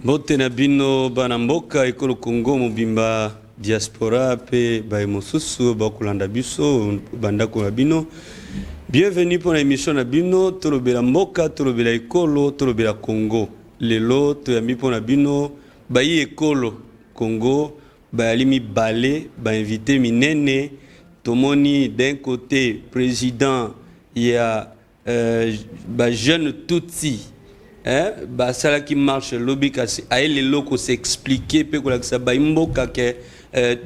Mbote na bino bana mboka ekolo Congo mobimba diaspora pe ba mosusu ba kolanda biso bandako na bino. Bienvenue pour l'émission na bino tolobela mboka tolobela ekolo tolobela Congo. Lelo to yami pona bino ba yi ekolo Congo ba alimi balé ba invité minene tomoni d'un côté président il y a ba jeune Tutsi bah ça qui marche lobby kasi a les locaux s'expliquer pe ko la sa ba imboka ke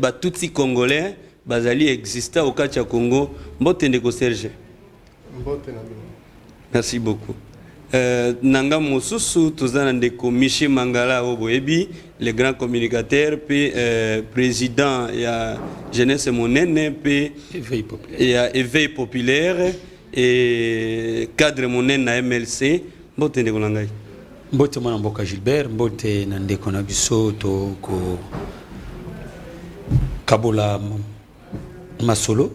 ba Tutsi congolais bazali exista au Kacha Congo mbote ndeko Serge mbote na bino. Merci beaucoup. Nanga mosusu tozana ndeko Michel Mangala Oboyebi le grand communicateur pe président ya jeunesse monene pe éveil populaire et cadre monene na MLC mbote ndeko nangai mbote mwana mboka Gilbert mbote na ndeko na biso to ko kabola masolo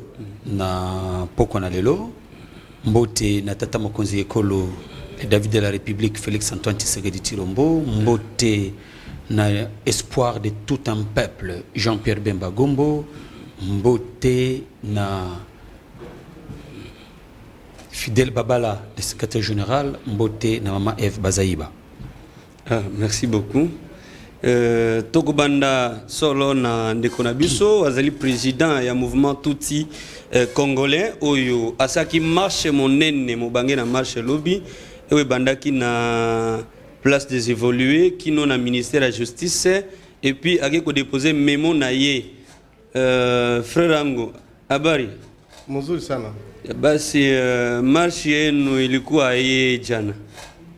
na poko na lelo mbote na tata mokonzi ekolo David de la République Félix Antoine Tshisekedi Tshilombo mbote na espoir de tout un peuple Jean-Pierre Bemba Gombo mbote na Fidel Babala le secrétaire général mbote na mama Eve Bazaïba. Merci beaucoup. Tokobanda solo na ndeko na biso azali président ya mouvement Tutsi congolais oyo asaki marche monene mobange na marche lobby ewe bandaki na place des évolués qui non na ministère de la justice et puis ake ko déposer memo na ye frère Ango habari Mzuri sana. Basi marche yenu ilikuwa ye jana.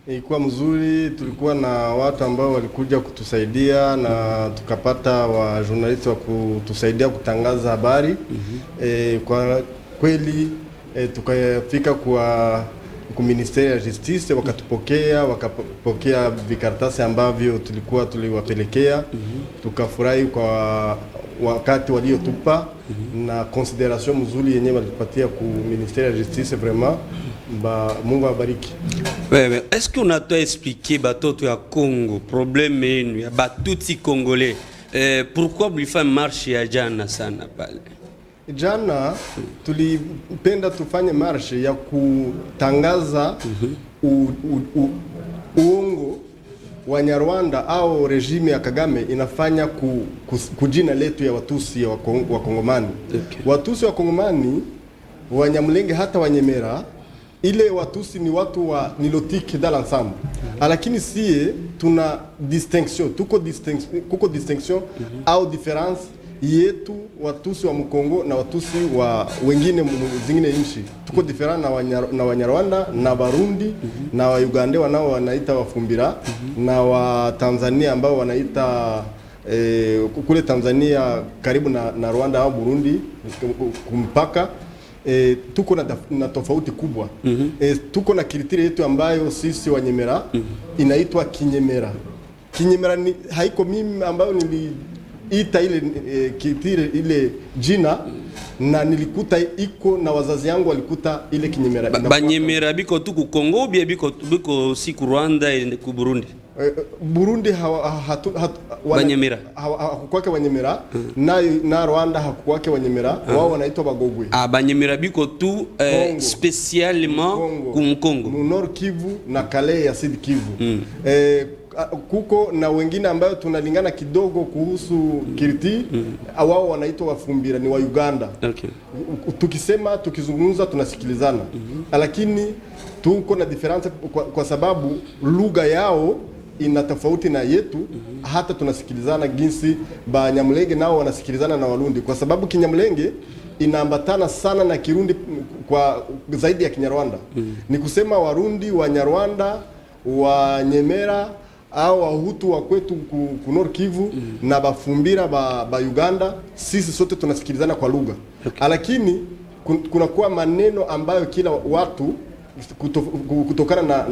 Ilikuwa mzuri, tulikuwa na watu ambao walikuja kutusaidia na tukapata wa journalist wa kutusaidia kutangaza habari. Kwa kweli tukafika kwa ministeri ya justice wakapokea vikaratasi ambavyo tuliwapelekea. Tukafurahi kwa wakati waliotupa na considération mzuri yenyewe walitupatia ku ministère de la justice vraiment ba Mungu abariki. Ouais, est-ce qu'on a tout expliqué batoto ya Congo problème yenu ya batuti congolais pourquoi mlifanya marche ya jana sana pale? Jana tulipenda tufanye marche ya kutangaza uongo wa Nyarwanda au regime ya Kagame inafanya kujina letu ya Watusi wa Kongomani. Okay. Watusi wa Kongomani, Wanyamulenge hata Wanyemera, ile Watusi ni watu wa nilotique dans l'ensemble. Lakini sie tuna distinction, kuko distinction au difference yetu Watusi wa Mkongo na Watusi wa wengine zingine nchi. Tuko different na Wanyarwanda na Barundi na wa Uganda wanao wanaita Wafumbira na wa Tanzania ambao wanaita kule Tanzania karibu na Rwanda au Burundi kumpaka. Tuko na tofauti kubwa. Tuko na kilitiri yetu ambayo sisi Wanyemera inaitwa Kinyemera. Kinyemera ni haiko mimi ambayo ita ile kitire ile jina na nilikuta iko na wazazi yangu walikuta ile Kinyemera. Banyemera biko tu ku Kongo bia biko si ku Rwanda ku Burundi. Burundi Banyemera hakukwake Wanyemera na Rwanda hakukwake Wanyemera wao wanaitwa Bagogwe. Banyemera biko tu spécialement ku Kongo mu Nord Kivu na Kale ya Sud Kivu. Kuko na wengine ambayo tunalingana kidogo kuhusu Kiriti wao wanaitwa Wafumbira ni wa Uganda. Okay. Tukizungumza tunasikilizana. Lakini tuko na difference kwa sababu lugha yao ina tofauti na yetu. Hata tunasikilizana jinsi Banyamulenge nao wanasikilizana na Warundi kwa sababu Kinyamulenge inaambatana sana na Kirundi kwa zaidi ya Kinyarwanda. Ni kusema Warundi, Wanyarwanda, Wanyemera au Wahutu wa kwetu ku Nord Kivu na Bafumbira ba Uganda, sisi sote tunasikilizana kwa lugha. Okay. Lakini kuna kuwa maneno ambayo kila watu kutokana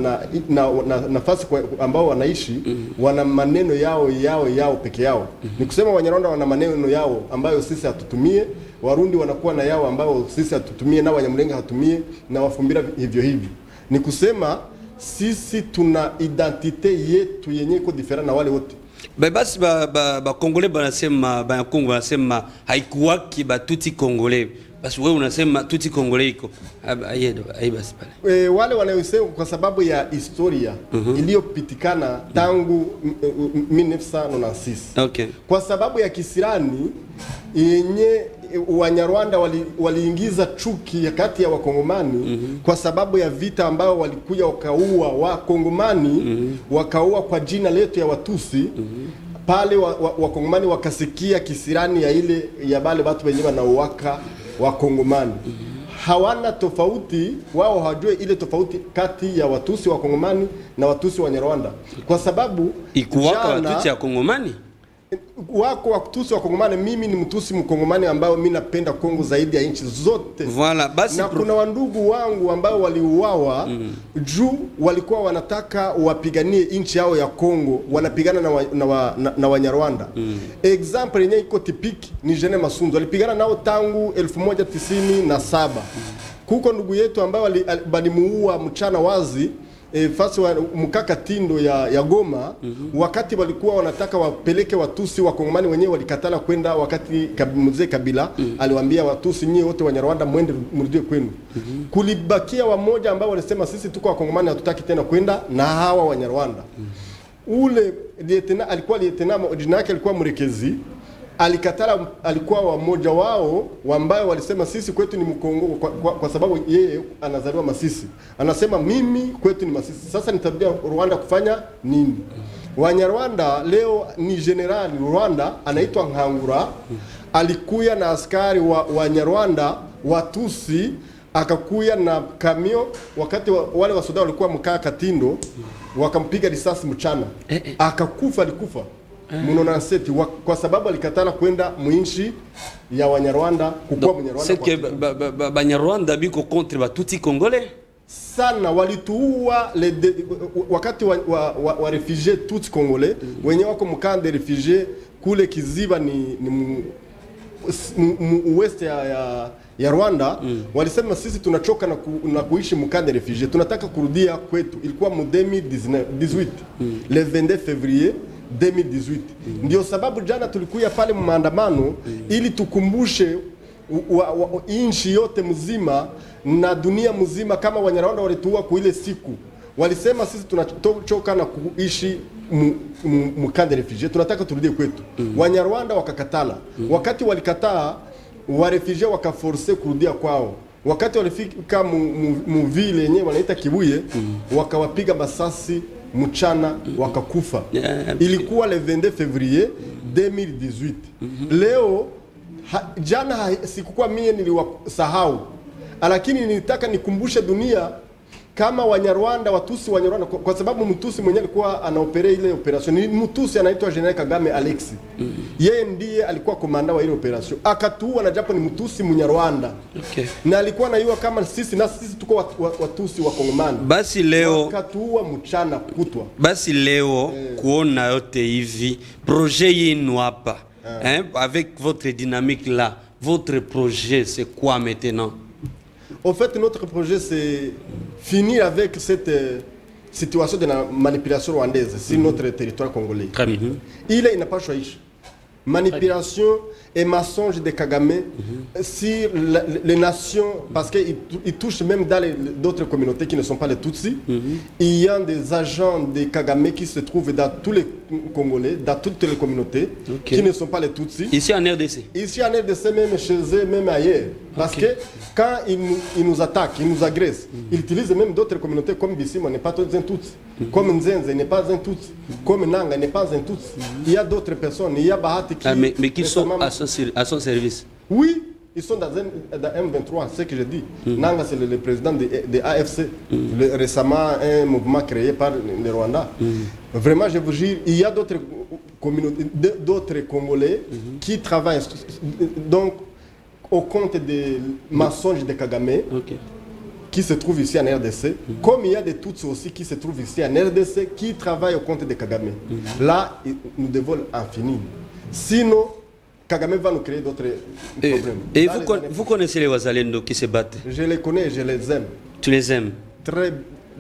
na nafasi ambao wanaishi wana maneno yao peke yao. Ni kusema Wanyarwanda wana maneno yao ambayo sisi hatutumie, Warundi wanakuwa na yao ambao sisi hatutumie na Wanyamulenge hatumie na Wafumbira hivyo hivyo. Ni kusema sisi tuna identite yetu yenye iko different na wale wote. Basi ba Congolais banasema ba Kongo banasema haikuwaki ba tuti Congolais. Basi wewe unasema tuti Congolais iko. Basi pale. Wale wanaosema kwa sababu ya historia iliyopitikana tangu 1996. Okay. Kwa sababu ya kisirani yenye Wanyarwanda waliingiza chuki kati ya Wakongomani kwa sababu ya vita ambao walikuja wakaua Wakongomani wakaua kwa jina letu ya Watusi pale Wakongomani wakasikia kisirani ya ile ya bale watu wenyewe wanauaka Wakongomani. Hawana tofauti, wao hawajui ile tofauti kati ya Watusi Wakongomani na Watusi Wanyarwanda kwa sababu ikuwaka Watusi ya Kongomani wako Watusi wa Kongomani. Mimi ni Mtusi Mkongomani ambao mimi napenda Kongo zaidi ya nchi zote. Voilà, basi na kuna wandugu wangu ambao waliuawa juu walikuwa wanataka wapiganie nchi yao ya Kongo, wanapigana na Wanyarwanda. Example yenyewe iko tipiki ni Jene Masunzu, walipigana nao tangu 1997. Kuko ndugu yetu ambao balimuua mchana wazi fasi wa Mkaka Tindo ya Goma wakati walikuwa wanataka wapeleke Watusi wa Kongomani wenyewe walikatala kwenda, wakati mzee Kabila aliwaambia Watusi nyie wote Wanyarwanda mwende mrudie kwenu. Kulibakia wamoja ambao walisema sisi tuko wa Kongomani hatutaki tena kwenda na hawa Wanyarwanda. Ule lieutenant alikuwa lieutenant, jina yake alikuwa Murekezi, alikatala, alikuwa wamoja wao ambao walisema sisi kwetu ni Mkongo kwa sababu yeye anazaliwa Masisi. Anasema mimi kwetu ni Masisi. Sasa nitarudia Rwanda kufanya nini? Wanyarwanda leo ni general Rwanda anaitwa Nkangura, alikuya na askari wa Wanyarwanda Watusi, akakuya na kamio wakati wale wasoda walikuwa Mkaka Tindo, wakampiga risasi mchana. Akakufa, alikufa. Munona seti kwa sababu alikatana kwenda muinchi ya Wanyarwanda kukua Munyarwanda. C'est que Banyarwanda biko contre Batuti Congolais sana, walituua wakati wa refugee Tutsi Congolais wenye wako mkande refugee kule Kiziba ni west ya Rwanda. Walisema sisi tunachoka na kuishi mkande refugee, tunataka kurudia kwetu. Ilikuwa mu 2018 le 22 février 2018. Ndio sababu jana tulikuya pale maandamano ili tukumbushe inchi yote mzima na dunia mzima kama Wanyarwanda walituua kwa ile siku. Walisema sisi tunachoka na kuishi mkande refugee, tunataka turudie kwetu. Wanyarwanda wakakatala. Wakati walikataa, wa refugee wakaforce kurudia kwao. Wakati walifika mu vile yenyewe wanaita Kibuye, wakawapiga masasi mchana wakakufa. Ilikuwa le 22 février 2018. Leo jana sikukuwa mie niliwasahau, lakini nilitaka nikumbushe dunia kama Wanyarwanda, Watusi Wanyarwanda, kwa sababu Mtusi mwenyewe alikuwa anaopere ile operation. Ni Mtusi anaitwa General Kagame Alexi. Yeye ndiye alikuwa komanda wa ile operation. Akatuua na japo ni Mtusi Munyarwanda. Okay. Na alikuwa anaiwa kama sisi tuko Watusi wa Kongomani. Basi leo akatuua mchana kutwa. Basi leo kuona yote hivi projet yenu hapa avec votre dynamique là, votre projet c'est quoi maintenant? En fait, notre projet, c'est finir avec cette situation de la manipulation rwandaise sur notre territoire congolais. Il n'a pas choisi. Manipulation et mensonge de Kagame sur les nations, parce qu'il touche même dans d'autres communautés qui ne sont pas les Tutsis. Il y a des agents de Kagame qui se trouvent dans tous les Congolais, dans toutes les communautés, qui ne sont pas les Tutsis. Ici en RDC? Ici en RDC, même chez eux, même ailleurs. Parce que quand ils nous attaquent, ils nous agressent, ils utilisent même d'autres communautés comme Bissimo n'est pas un Tutsi, comme Nzenze n'est pas un Tutsi, comme Nanga n'est pas un Tutsi. Il y a d'autres personnes, il y a Bahati qui... mais qui sont à son service? Oui, ils sont dans M23, c'est ce que je dis. Nanga, c'est le président de AFC, récemment un mouvement créé par le Rwanda. Vraiment, je vous jure, il y a d'autres communautés, d'autres Congolais qui travaillent donc au compte des mensonges de Kagame, qui se trouvent ici en RDC, comme il y a des Tutsis aussi qui se trouvent ici en RDC, qui travaillent au compte de Kagame. Là, nous devons en finir. Sinon, Kagame va nous créer d'autres problèmes. Et vous connaissez les Wazalendo qui se battent? Je les connais et je les aime. Tu les aimes? Très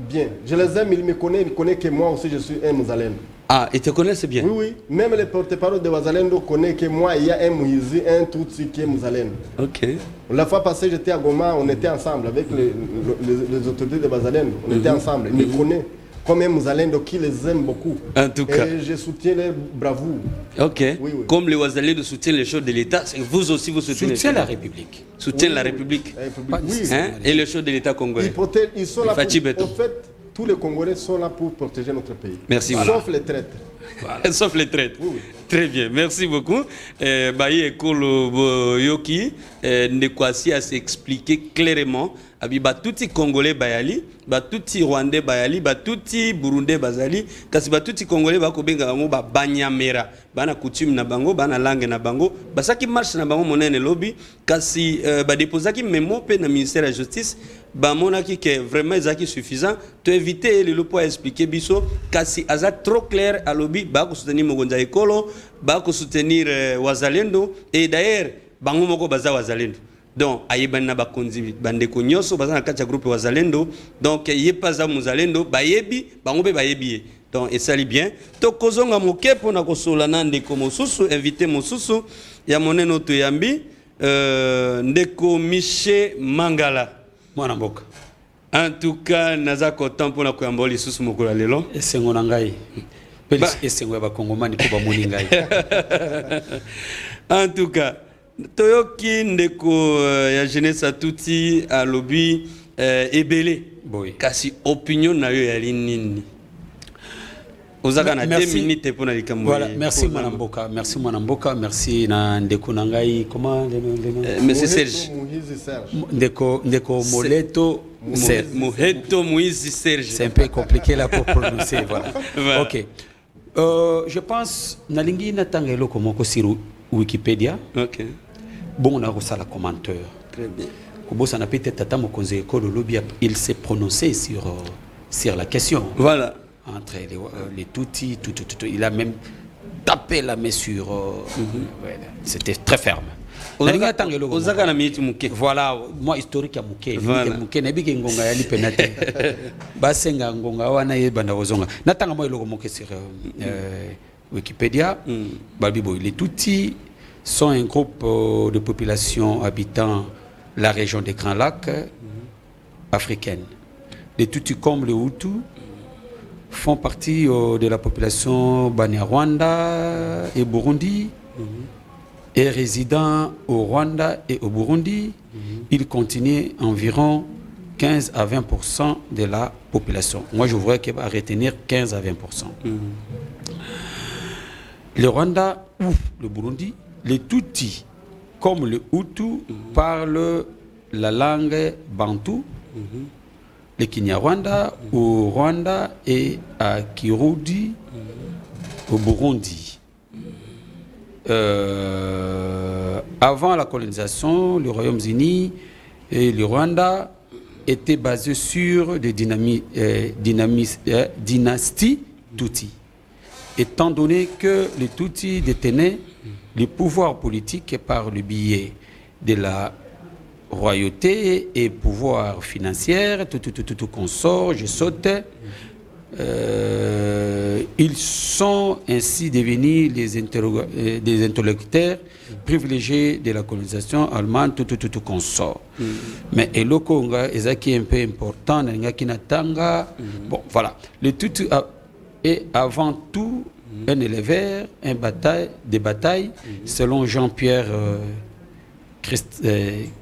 bien. Je les aime, ils me connaissent que moi aussi je suis un Mouzalendo. Ah, ils te connaissent bien. Oui, oui. Même les porte-parole de Wazalendo connaissent que moi, il y a un Mouizi, un Tutsi qui est Mouzalendo. Ok. La fois passée, j'étais à Goma, on était ensemble avec les autorités de Wazalendo. On était ensemble. Ils me connaissent comme un Mouzalendo qui les aime beaucoup. En tout cas. Et je soutiens leur bravoure. Ok. Oui, oui. Comme les Ouazalais soutiennent les choses de l'État, vous aussi vous soutenez Soutient la République. Soutiennent la République. La République, oui. Hein? Et les choses de l'État congolais. Ils sont là Fatih pour, Beton. en fait, tous les Congolais sont là pour protéger notre pays. Merci. Sauf les traîtres. Voilà. Sauf les traites. Oui, oui. Très bien, merci beaucoup. Baye Ekolo Yoki, Nekwasi a s'expliqué clairement. Abi batuti Congolais bayali, batuti Rwandais bayali, batuti Burundais bazali, kasi batuti Congolais bakobenga bango ba banyamera, bana coutume na bango, bana langue na bango, basaki marche na bango monene lobby, kasi ba déposaki memo pe na ministère de la justice, ba monaki que vraiment ezaki suffisant, to éviter le lopo expliquer biso, kasi aza trop clair à lobby, ba ko soutenir Mogonza Ekolo, ba ko soutenir Wazalendo et d'ailleurs bango moko baza Wazalendo. Donc ayebana bakonzi bandeko nyoso baza na kati ya groupe Wazalendo, donc yepaza Muzalendo bayebi bango pe bayebi. Donc et ça li bien to kozonga moke pona kosola na ndeko mosusu invité mosusu ya moneno to yambi ndeko Michel Mangala Mwana mboka. en tout cas naza content pona koyamba lisusu mokolo lelo Esengo na ngai. Esengo ya bakongomani ko bamoni ngai. En tout cas toyoki ndeko ya jeunesse atuti a lobby ebele Boy. kasi opinion na yo ya nini ozaka na 2 minutes pour na likambo. Voilà, merci Mwanamboka, merci na ndeko na ngai, comment monsieur Serge ndeko Moleto Serge. Moheto Moïse Serge. C'est un peu compliqué là pour prononcer, voilà. Voilà. OK. Je pense nalingi natanga eloko moko sur Wikipédia. OK. Bon, on a reçu la commentaire. Très bien. Kobosa na peut-être tata mokonzi ekolo lobby, il s'est prononcé sur la question. Voilà. Entre les Tutsis, tout. Il a même tapé la main sur. Voilà. C'était très ferme. Ozaka na minute muke. Voilà, moi historique à muke. Voilà. Muke na biki ngonga ya lipenate. Basenga ngonga wana yebanda ozonga. Natanga moi eloko muke sur Wikipédia. Babibo, les Tutsis sont un groupe de population habitant la région des Grands Lacs africaine. Les Tutsis comme les Hutus font partie de la population Banyarwanda et Burundi et résidant au Rwanda et au Burundi. Ils continuent environ 15 à 20% de la population. Moi, je voudrais qu'il va retenir 15 à 20%. Le Rwanda ou le Burundi, les Tutsis, comme le Hutu, parlent la langue bantou, le Kinyarwanda au Rwanda et à Kirundi au Burundi. Avant la colonisation, le Royaume-Uni et le Rwanda étaient basés sur des dynasties Tutsis. Étant donné que les Tutsis détenaient le pouvoir politique par le biais de la royauté et pouvoir financier, tout consort, je saute. Ils sont ainsi devenus des interlocuteurs privilégiés de la colonisation allemande, tout consort. Mais et le Congo est un peu important, bon voilà, le tout est avant tout un éleveur, des batailles, selon Jean-Pierre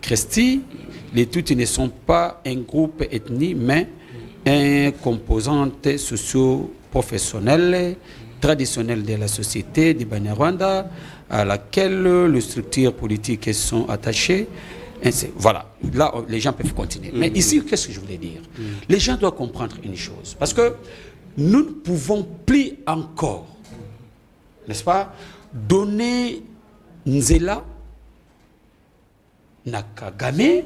Cresty. Les Tutsis ne sont pas un groupe ethnique, mais un composante socio-professionnelle traditionnelle de la société du Banyarwanda à laquelle les structures politiques sont attachées. Voilà, là les gens peuvent continuer. Mais ici, qu'est-ce que je voulais dire? Les gens doivent comprendre une chose, parce que nous ne pouvons plus encore, n'est-ce pas, donner Nzela Nakagame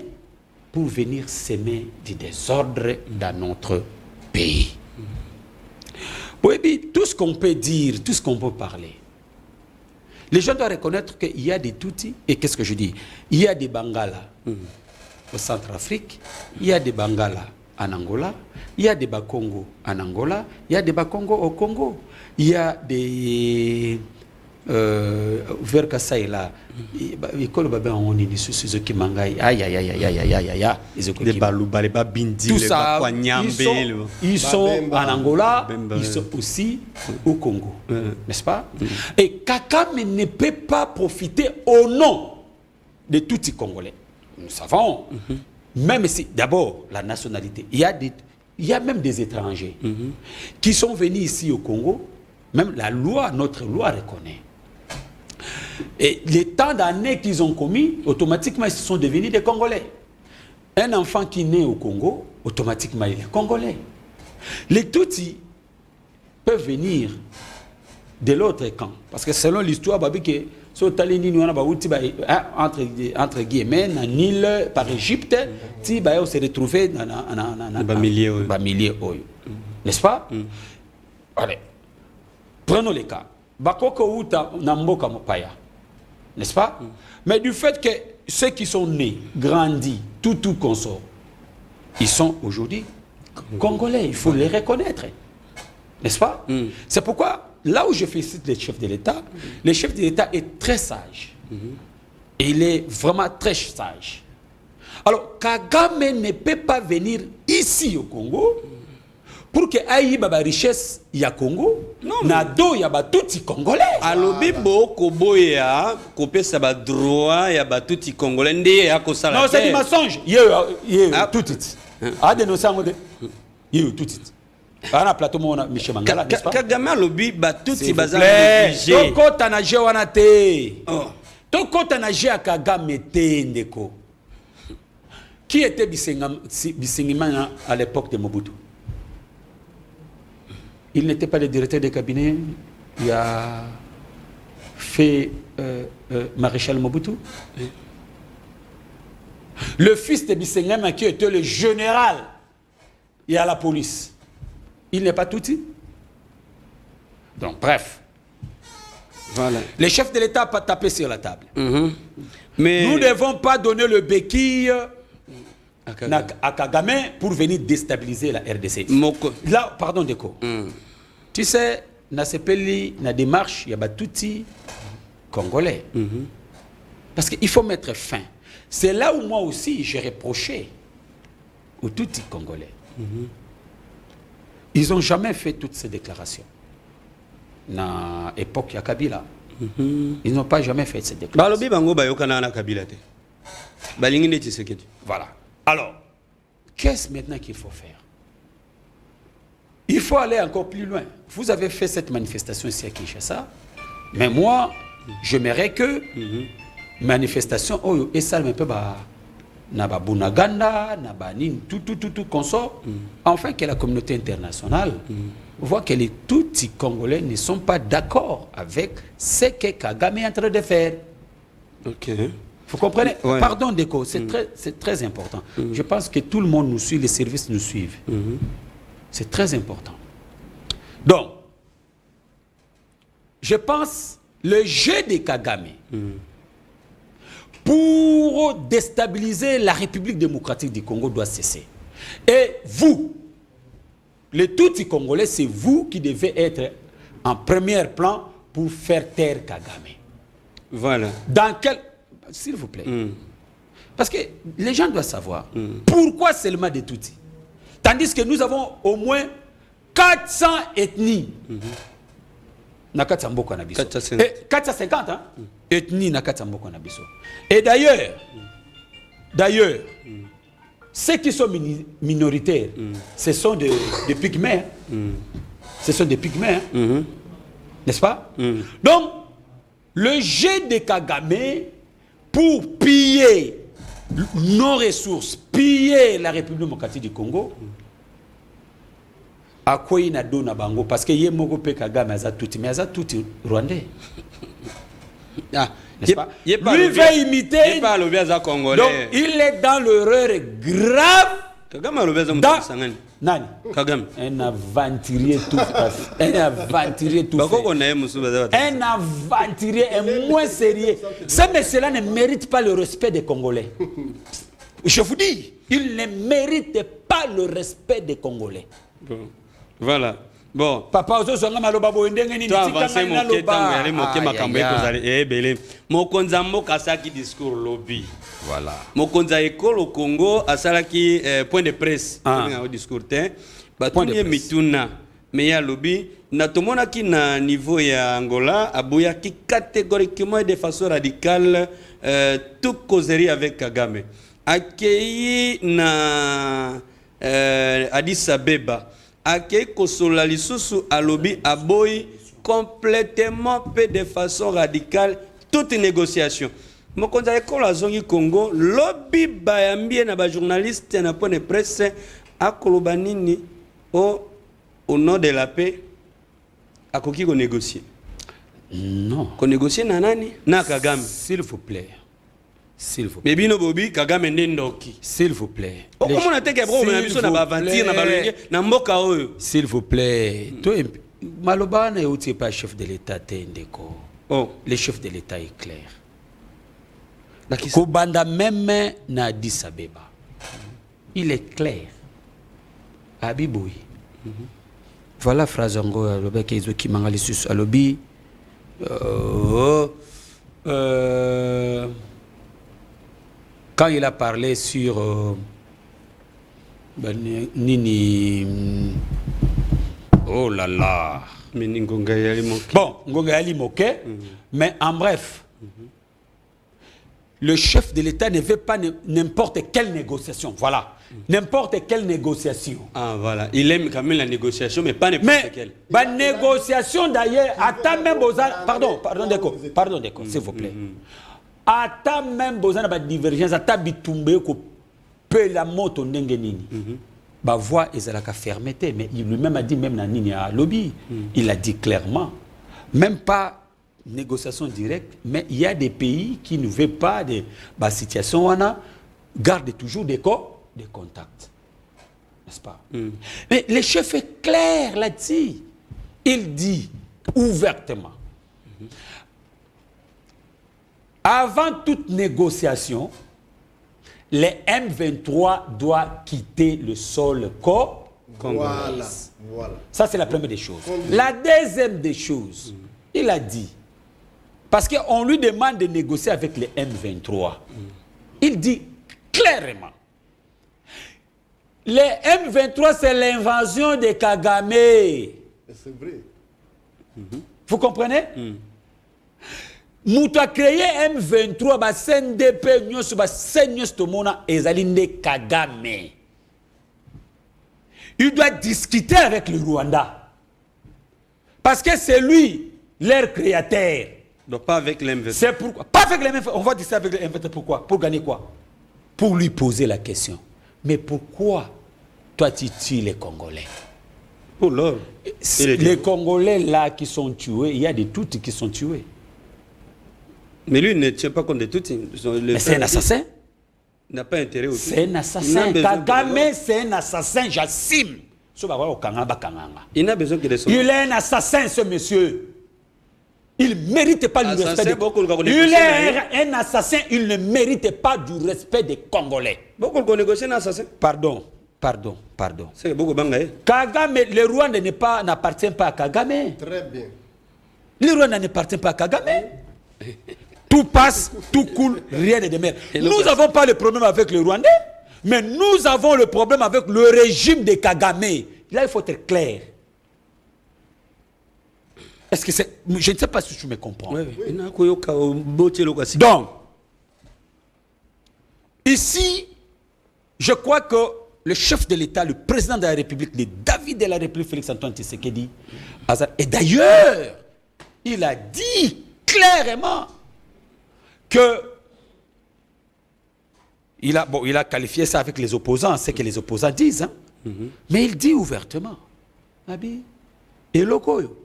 pour venir s'aimer du désordre dans notre pays. Oui, tout ce qu'on peut dire, tout ce qu'on peut parler, les gens doivent reconnaître qu'il y a des Tutsis, et qu'est-ce que je dis? Il y a des Bangala au Centrafrique, il y a des Bangala en Angola, il y a des Bakongo en Angola, il y a des Bakongo au Congo, il y a des vers Kassai là, école baba on est sur ce qui mangaï, aïe aïe aïe aïe aïe aïe aïe aïe, les balouba, les babindi, tout les ça, ils sont en Angola, ils sont aussi au Congo, n'est-ce pas? Et Kagame ne peut pas profiter au nom de tous les Congolais. Nous savons, même si d'abord la nationalité, il y a même des étrangers qui sont venus ici au Congo, même la loi, notre loi reconnaît. Et les temps d'années qu'ils ont commis, automatiquement, ils sont devenus des Congolais. Un enfant qui naît au Congo, automatiquement, il est Congolais. Les Tutsis peuvent venir de l'autre camp. Parce que selon l'histoire, entre guillemets, en Nil, par Égypte, on s'est retrouvé dans un milieu. N'est-ce pas? Allez, prenons les cas. Bakoko Uta Namboka Mopaya. N'est-ce pas? Mais du fait que ceux qui sont nés, grandis, tout consort, ils sont aujourd'hui Congolais. Il faut les reconnaître. N'est-ce pas? C'est pourquoi, là où je félicite le chef de l'État, le chef de l'État est très sage. Et il est vraiment très sage. Alors, Kagame ne peut pas venir ici au Congo pour que aïe baba richesse ya Congo na do ya ba tuti congolais alobi boko boya kopesa ba droit ya ba tuti congolais ndé ya ko sala. Non, c'est du mensonge. Tout it. A dénoncer en mode tout it. Ana plateau mona Michel Mangala, n'est-ce pas? Kagame alobi ba tuti bazana obligé. Toko tanaje wana te. Toko tanaje Kagame te ndeko. Qui était Bisengimana à l'époque de Mobutu? Il n'était pas le directeur de cabinet. Il a fait Maréchal Mobutu. Le fils de Bisengima qui était le général et à la police. Il n'est pas touti. Donc bref. Voilà. Les chefs de l'État pas tapé sur la table. Mais nous ne devons pas donner le béquille à Kagame pour venir déstabiliser la RDC. Là, pardon, Deko. Tu sais, na sepeli, na démarche, il y a touti congolais. Parce qu'il faut mettre fin. C'est là où moi aussi j'ai reproché aux touti congolais. Ils n'ont jamais fait toutes ces déclarations. Na époque ya Kabila. Ils n'ont pas jamais fait ces déclarations. Voilà. Alors, qu'est-ce maintenant qu'il faut faire? Il faut aller encore plus loin. Vous avez fait cette manifestation ici à Kinshasa, mais moi, j'aimerais que manifestation, et ça me peut na ba Bunaganda, na ba nin, tout consort, enfin que la communauté internationale voit que les Tutsis congolais ne sont pas d'accord avec ce que Kagame est en train de faire. Ok. Vous comprenez? Ouais. Pardon, Deko, c'est très important. Je pense que tout le monde nous suit, les services nous suivent. C'est très important. Donc, je pense le jeu de Kagame pour déstabiliser la République démocratique du Congo doit cesser. Et vous, les Tutsis congolais, c'est vous qui devez être en premier plan pour faire taire Kagame. Voilà. Dans quel... S'il vous plaît. Parce que les gens doivent savoir pourquoi seulement des Tutsis. Tandis que nous avons au moins 400 ethnies. 450 hein? Ethnies Et d'ailleurs, ceux qui sont minoritaires, ce sont des pygmées. Ce sont des pygmées. N'est-ce pas? Donc, le jeu de Kagame pour piller nos ressources, piller la République démocratique du Congo, à quoi il a donné bango? Parce que Yemoko Kagame a tout, mais a tout rwandais. N'est-ce pas? Lui veut imiter. Donc, il est dans l'erreur grave. Nani? Kagame. Un aventurier tout fait. Un aventurier tout fait. Un aventurier est moins sérieux. Ce monsieur-là ne mérite pas le respect des Congolais. Je vous dis. Il ne mérite pas le respect des Congolais. Bon. Voilà. Bon. Papa ozozonga maloba boendenge nini tikanga na loba. Yali moke makambo ekozali ebele. Mokonza mboka asaki discours lobby. Voilà. Mokonza ekolo Congo asalaki point de presse. Au discours te. Batunye mituna. Meya lobby na tomonaki na niveau ya Angola aboyaki catégoriquement et de façon radicale toute causerie avec Kagame. Accueilli na Addis Abeba. Accueilli kosola lisusu a lobby aboyi complètement peu de façon radicale toute négociation. Mokonza ekolo azongi Congo lobby bayambie na ba journaliste na point de presse akoloba nini au nom de la paix, à qui qu'on négocie? Non. Qu'on négocie na nani? Na Kagame. S'il vous plaît. S'il vous plaît. Mais bino bobi Kagame ndendoki. S'il vous plaît. Comment on a teke bro na biso na bavantir na balenge na mboka oyo. S'il vous plaît. Toi Maloba na yotie pas chef de l'État tendeko. Oh, le chef de l'État est clair. Kobanda même na Addis Abeba. Il est clair. Abiboui. Voilà phrase ngo aloba kezo ki mangali sus alobi quand il a parlé sur nini oh là là mais Ngonga yali moke. Bon, Ngonga yali moke, mais en bref, le chef de l'État ne veut pas n'importe quelle négociation. Voilà. N'importe quelle négociation. Ah voilà. Il aime quand même la négociation, mais pas n'importe quelle. Mais la négociation d'ailleurs, attends même Bozan. Pardon, d'accord, s'il vous plaît. Attends même Bozan la divergence, attends bitumbe ko pe la moto ndengenini. Ba voix ezalaka fermeté, mais il lui-même a dit même na nini à lobby. Il a dit clairement, même pas négociation directe, mais il y a des pays qui ne veulent pas de situation on a garde toujours des contacts, n'est-ce pas? Mais le chef est clair là-dessus. Il dit ouvertement, avant toute négociation, les M23 doivent quitter le sol congolais. Voilà. Ça, c'est la première des choses. La deuxième des choses, il a dit, parce qu'on lui demande de négocier avec les M23, il dit clairement, les M23, c'est l'invasion de Kagame. C'est vrai. Vous comprenez? Mouta créé M23, bah CNDP, nyos, bah CNDP, tomona, ezalinde Kagame. Il doit discuter avec le Rwanda. Parce que c'est lui, leur créateur. Donc pas avec l'M23. C'est pourquoi. Pas avec les M23. On va discuter avec les M23. Pourquoi? Pour gagner quoi? Pour lui poser la question. Mais pourquoi toi tu tues les Congolais? Pour l'or. Les Congolais là qui sont tués, il y a des Tutsis qui sont tués. Mais lui ne tient pas compte de tout. Mais c'est un assassin. Il n'a pas intérêt au tout. C'est un assassin. Kagame, c'est un assassin, j'assume. Il n'a besoin que de son. Il est un assassin, ce monsieur. Il ne mérite pas du respect. Il est un assassin, il ne mérite pas du respect des Congolais. Beaucoup de négocier un assassin. Pardon. C'est beaucoup de Kagame, le Rwanda n'appartient pas à Kagame. Très bien. Le Rwanda n'appartient pas à Kagame. Tout passe, tout coule, rien ne demeure. Nous n'avons pas le problème avec le Rwandais, mais nous avons le problème avec le régime de Kagame. Là, il faut être clair. Est-ce que c'est... Je ne sais pas si tu me comprends. Donc, ici, je crois que le chef de l'État, le président de la République, le David de la République, Félix-Antoine Tshisekedi, et d'ailleurs, il a dit clairement que il a qualifié ça avec les opposants, c'est que les opposants disent, hein? Mais il dit ouvertement, Abi, et lokoyo,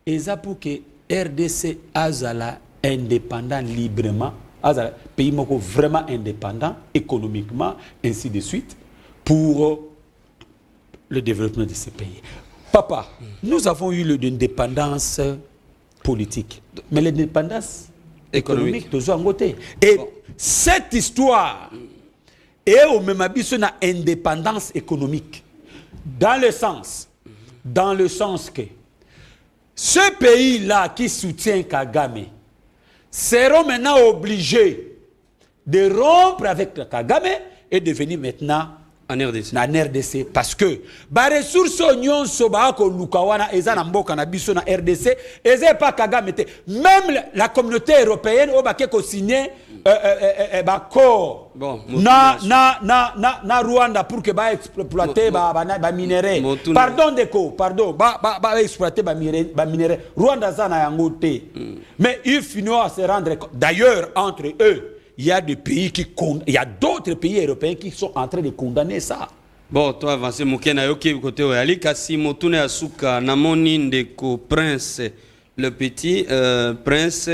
et ça pour que RDC azala indépendant librement, azala pays moko vraiment indépendant économiquement, ainsi de suite, pour le développement de ce pays. Papa, nous avons eu l'indépendance politique, mais l'indépendance économique, toujours en côté. Et cette histoire, et au même abisso na indépendance économique dans le sens que ce pays-là qui soutient Kagame seront maintenant obligés de rompre avec Kagame et de venir maintenant en RDC. En RDC parce que ba ressources nyonso ba ko lukawana eza na mboka na biso na RDC eza pas Kagame te, même la communauté européenne o ba ke ko signer bon, na Rwanda pour que ba exploiter ba minerais. Pardon, ba exploiter ba minerais. Rwanda za na yango te. Mais il finit à se rendre compte. D'ailleurs entre eux il y a des pays il y a d'autres pays européens qui sont en train de condamner ça. Bon, toi avancé mokena yoki côté oyali kasi motune asuka namoni ndeko Prince le petit Prince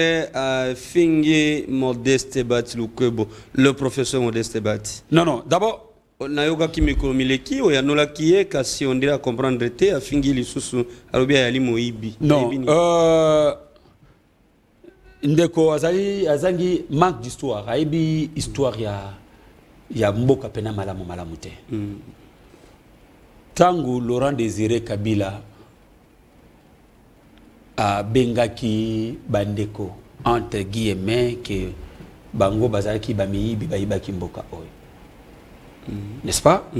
fingi Modeste Bati Lukwebo, le professeur Modeste Bati. Non, d'abord nayoka kimiko mileki oyanola kiye kasi on dira comprendre te afingi lisusu alobi yali moibi. Non, ndeko azangi manque d'histoire, aibi histoire ya mboka pena malamu te. Tangu Laurent Désiré Kabila a bengaki bandeko entre guillemets que bango bazalaki bamiyibi bayibaki mboka oyo. N'est-ce pas?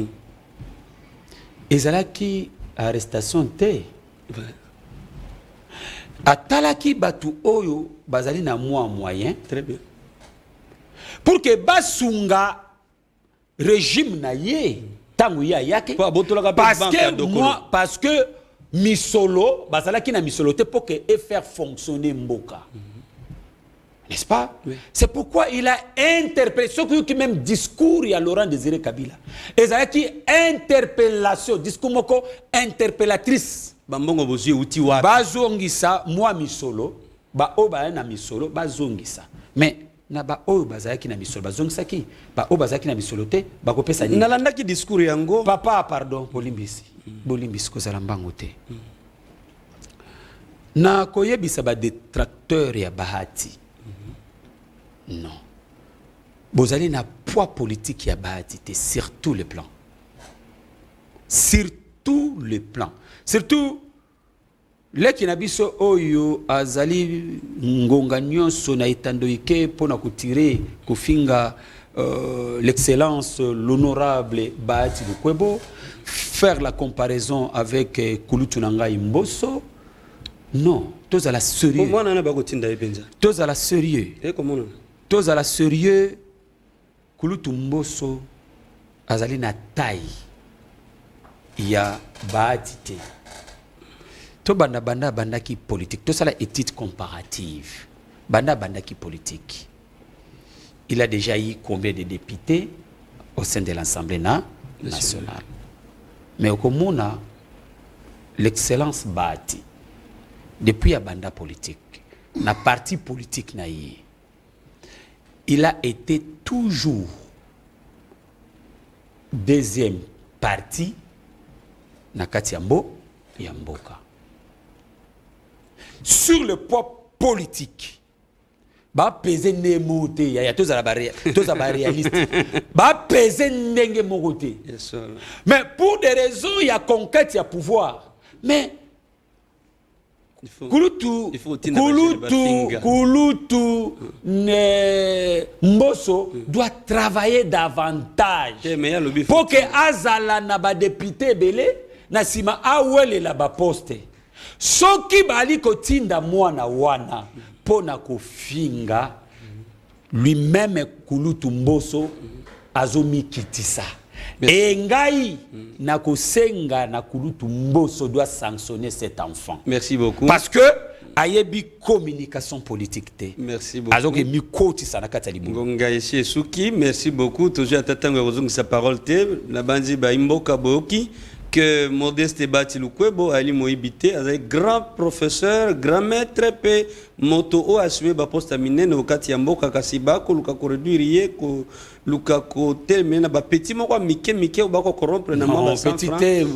Ezalaki arrestation te. Atalaki batu oyo bazali na moyen. Très bien. Pour que basunga régime na ye tangu ya yake parce que misolo bazalaki na misolo te pour que faire fonctionner mboka. N'est-ce pas? Oui. C'est pourquoi il a interpellé ce qui même discours ya Laurent Désiré Kabila. Ezalaki interpellation, discours moko interpellatrice. Bambongo bozi uti wa bazongisa moi misolo ba o ba na misolo bazongisa mais na ba o bazaki na misolo bazongisa ki ba o bazaki na misolo te ba kopesa ni nalandaki discours yango papa pardon bolimbisi ko zala mbango te na koyebisa ba détracteur ya Bahati non bozali na poids politique ya Bahati te sur tous les plans, surtout les kinabiso oyo azali ngonga nyonso na itandoike pona kutire kufinga l'excellence l'honorable Bahati Lukwebo, faire la comparaison avec Kulutu Nangai Mboso. Non, tous à la sérieux. Tous à la sérieux. Tous à la sérieux. Kulutu Mboso azali na taille. Il y a Bahati te. To banda qui politique. Tout ça la étude comparative. Banda qui politique. Il a déjà eu combien de députés au sein de l'Assemblée nationale. Mais au Komuna, l'excellence Bahati, depuis la banda politique, la parti politique naïe, il a été toujours deuxième parti na kati Yamboka. Sur le poids politique, ba peser nemote ya tous à la réaliste. Ba peser ndenge mogote. Mais pour des raisons il y a conquête, il y a pouvoir. Mais Kulutu Mboso doit travailler davantage pour que azala na ba député belé na sima awele la ba poste. Soki bali kotinda mwana wana pona kofinga lui-même Kulutu Mboso azomi kitisa. Et ngai na kosenga na Kulutu Mboso doit sanctionner cet enfant. Merci beaucoup. Parce que ayebi communication politique te. Merci beaucoup. Azoke mi koti sana katali bu. Ngonga yeshi suki, merci beaucoup. Toujours atatanga rozung sa parole te la banzi ba imboka boki que Modeste Bati Lukwebo ali moibité avec grand professeur, grand maître pe moto o assué ba poste mine no kati ya mboka kasiba ko luka ko réduire ko luka ko terminer ba petit moko mike ba ko corrompre na mwa 100 francs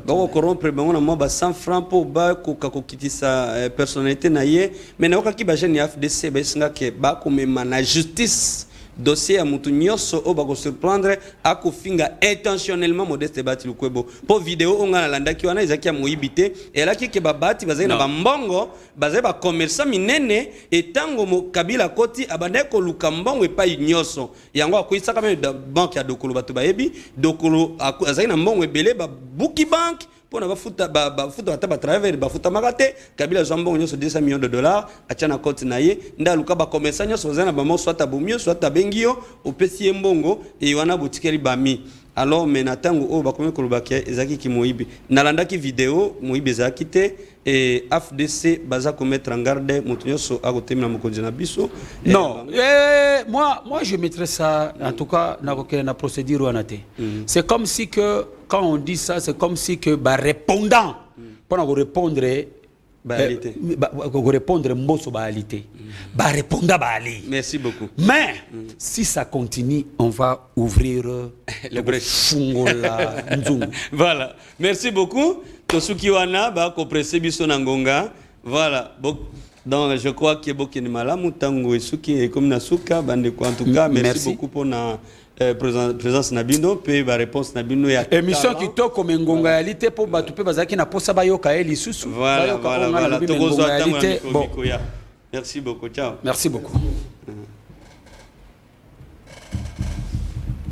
ba ko corrompre ba na mwa 100 francs po ba ko kako kitisa personnalité na ye mais na ka ki ba jeune FDC ba singa ke ba ko mema na justice dossier ya mutu nyonso o bako surprendre akofinga intentionnellement Modeste Bahati Lukwebo po vidéo onga na landaki wana ezaki ya moyibite elaki ke babati bazali na bambongo bazali ba commerçant minene etango mo Kabila koti abandai ko luka mbongo epai nyonso yango akoisaka même banque ya Dokolo bato bayebi Dokolo azali na mbongo ebele ba Buki Bank pour bafuta ba travers bafuta makate Kabila zambongo nyonso 200 millions de dollars achana koti na ye nda luka ba commerçant nyonso bazali na bamo soit abomio soit abengio opesi mbongo e wana botikeli bami. Alors menatango o bakomi kolobaki ezaki ki moyibi nalandaki vidéo moyibi ezaki te et AFDC baza ko mettre en garde mutu nyonso akotemina mokonzi na biso. Non, moi je mettrais ça en tout cas dans la procédure anate. C'est comme si que quand on dit ça c'est comme si que répondant pour répondre répondre mboso baalité répondre bali. Merci beaucoup. Mais si ça continue on va ouvrir le brèche. Voilà. Merci beaucoup. Tosuki wana ba ko presse biso na ngonga. Voilà. Donc je crois que bokeni malamu tango esuki comme na suka bande ko en tout cas merci beaucoup pour na présence na bino pe ba réponse na bino ya émission qui to comme ngonga yalité pour batu pe bazaki na posa bayoka eli susu voilà bayoka voilà bon. Merci beaucoup, ciao. Merci beaucoup.